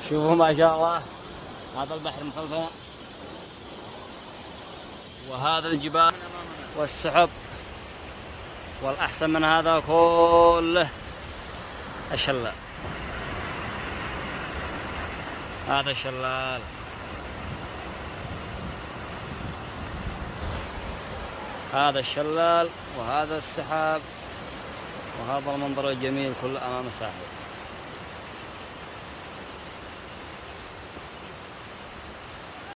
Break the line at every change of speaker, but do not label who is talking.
شوفوا ما شاء الله، هذا البحر من خلفنا، وهذا الجبال والسحب، والأحسن من هذا كله الشلال. هذا الشلال، هذا الشلال، وهذا السحاب، وهذا المنظر الجميل كله أمام الساحل.